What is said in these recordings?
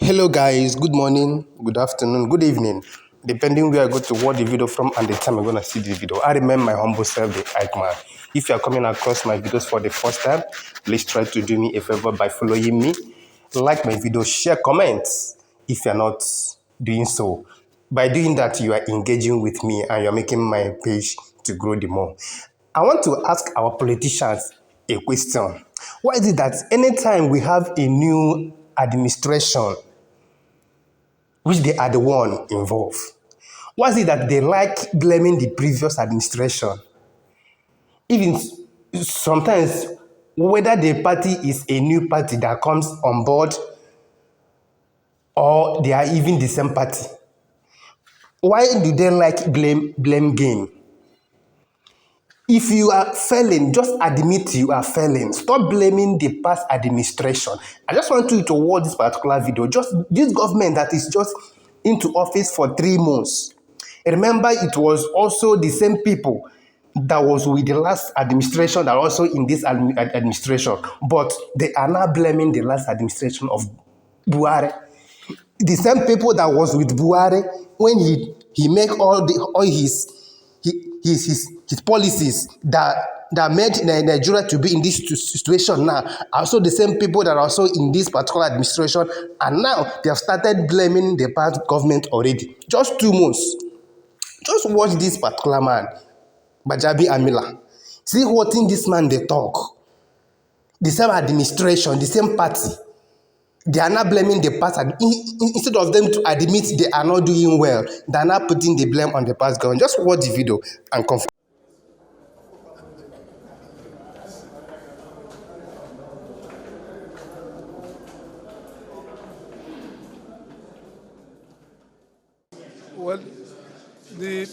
Hello guys, good morning, good afternoon, good evening, depending where I go to watch the video from and the time I'm going to see the video. I remember my humble self, the Ike Man. If you are coming across my videos for the first time, please try to do me a favor by following me, like my video, share, comment if you are not doing so. By doing that, you are engaging with me and you are making my page to grow the more. I want to ask our politicians a question. Why is it that anytime we have a new administration, which they are the one involved, why is it that they like blaming the previous administration? Even sometimes, whether the party is a new party that comes on board or they are even the same party. Why do they like blame game? If you are failing, just admit you are failing. Stop blaming the past administration. I just want you to watch this particular video. Just this government that is just into office for 3 months. Remember, it was also the same people that was with the last administration that are also in this administration. But they are now blaming the last administration of Buhari. The same people that was with Buhari when he make all his policies that made Nigeria to be in this situation now are also the same people that are also in this particular administration, and now they have started blaming the past government already. Just 2 months. Just watch this particular man, Bajabi Amila. See what in this man they talk. The same administration, the same party. They are not blaming the past. Instead of them to admit they are not doing well, they are not putting the blame on the past government. Just watch the video and confirm. Well, the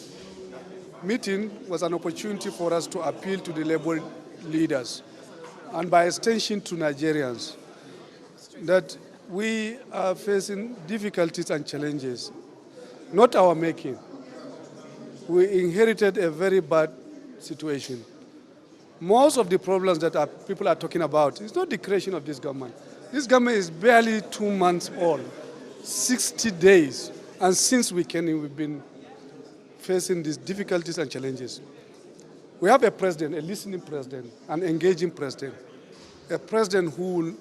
meeting was an opportunity for us to appeal to the labor leaders and by extension to Nigerians that we are facing difficulties and challenges, not our making. We inherited a very bad situation. Most of the problems that people are talking about is not the creation of this government. This government is barely 2 months old, 60 days. And since we came in, we've been facing these difficulties and challenges. We have a president, a listening president, an engaging president, a president who will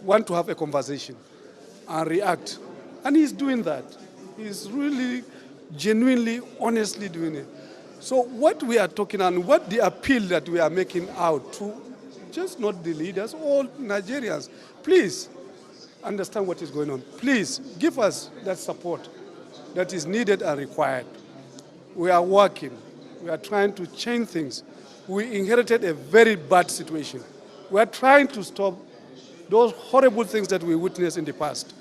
want to have a conversation and react. And he's doing that. He's really, genuinely, honestly doing it. So what we are talking and what the appeal that we are making out to, just not the leaders, all Nigerians, please understand what is going on. Please give us that support that is needed and required. We are working. We are trying to change things. We inherited a very bad situation. We are trying to stop those horrible things that we witnessed in the past.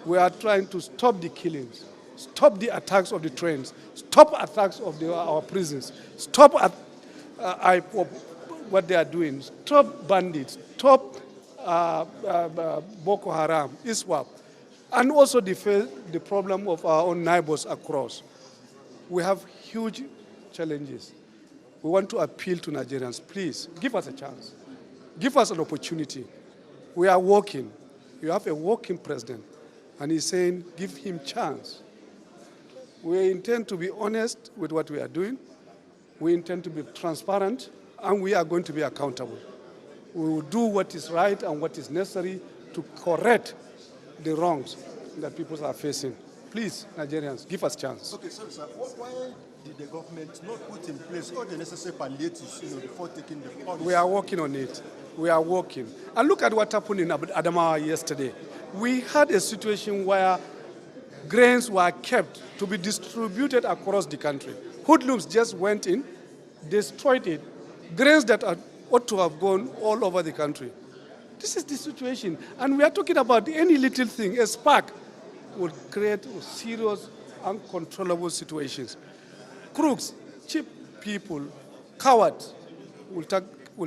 We are trying to stop the killings, stop the attacks of the trains, stop attacks of our prisons, stop what they are doing, stop bandits, stop Boko Haram, ISWAP, and also the problem of our own neighbors across. We have huge challenges. We want to appeal to Nigerians, please, give us a chance. Give us an opportunity. We are working. You have a working president, and he's saying, give him chance. We intend to be honest with what we are doing. We intend to be transparent, and we are going to be accountable. We will do what is right and what is necessary to correct the wrongs that people are facing. Please, Nigerians, give us a chance. Okay, sorry, sir. Why did the government not put in place all the necessary palliatives before taking the policy? We are working on it. We are working. And look at what happened in Adamawa yesterday. We had a situation where grains were kept to be distributed across the country. Hoodlums just went in, destroyed it. Grains that ought to have gone all over the country. This is the situation. And we are talking about any little thing, a spark would create serious, uncontrollable situations. Crooks, cheap people, cowards will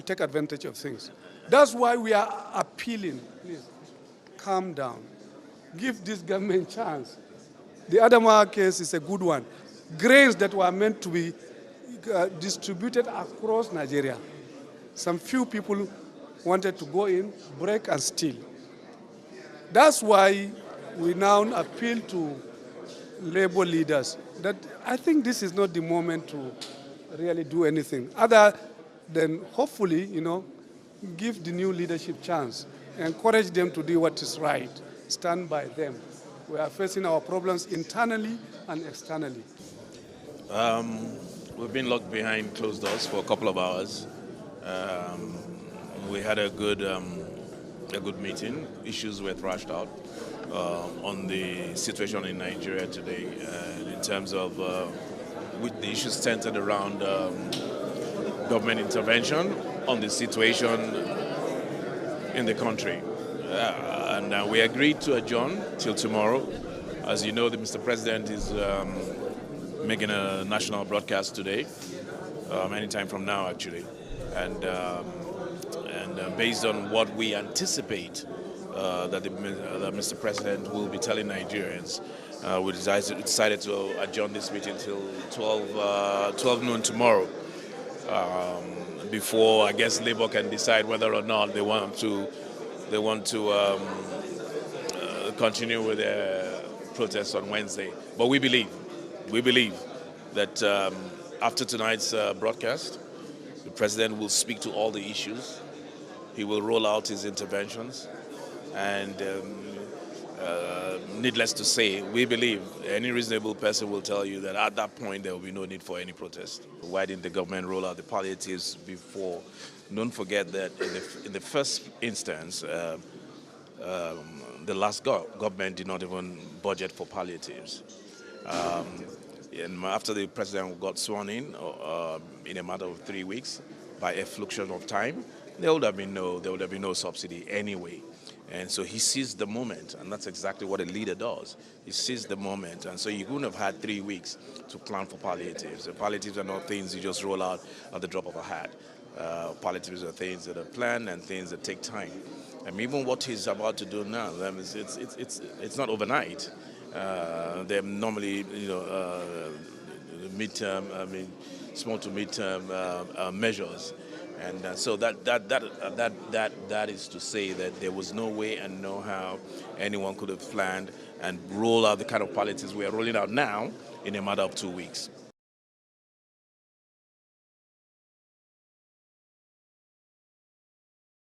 take advantage of things. That's why we are appealing. Please, calm down. Give this government a chance. The Adamawa case is a good one. Grains that were meant to be distributed across Nigeria. Some few people wanted to go in, break and steal. That's why we now appeal to labor leaders that I think this is not the moment to really do anything other than hopefully, give the new leadership chance, encourage them to do what is right, stand by them. We are facing our problems internally and externally. We've been locked behind closed doors for a couple of hours. We had a good meeting. Issues were thrashed out on the situation in Nigeria today, in terms of with the issues centered around government intervention on the situation in the country. And we agreed to adjourn till tomorrow. As you know, Mr. President is making a national broadcast today, anytime from now actually. And based on what we anticipate that Mr. President will be telling Nigerians, we decided to adjourn this meeting till 12 noon tomorrow, before I guess Labour can decide whether or not they want to continue with their protests on Wednesday. But we believe that after tonight's broadcast, the President will speak to all the issues. He will roll out his interventions, and needless to say, we believe any reasonable person will tell you that at that point there will be no need for any protest. Why didn't the government roll out the palliatives before? Don't forget that in the first instance, the last government did not even budget for palliatives. And after the president got sworn in a matter of 3 weeks, by a fluctuation of time, there would have been no subsidy anyway. And so he seized the moment, and that's exactly what a leader does. He seized the moment, and so you couldn't have had 3 weeks to plan for palliatives. The palliatives are not things you just roll out at the drop of a hat. Palliatives are things that are planned and things that take time. And even what he's about to do now, it's not overnight. They're normally, midterm, small to midterm measures. And so that is to say that there was no way and no how anyone could have planned and roll out the kind of palliatives we are rolling out now in a matter of 2 weeks.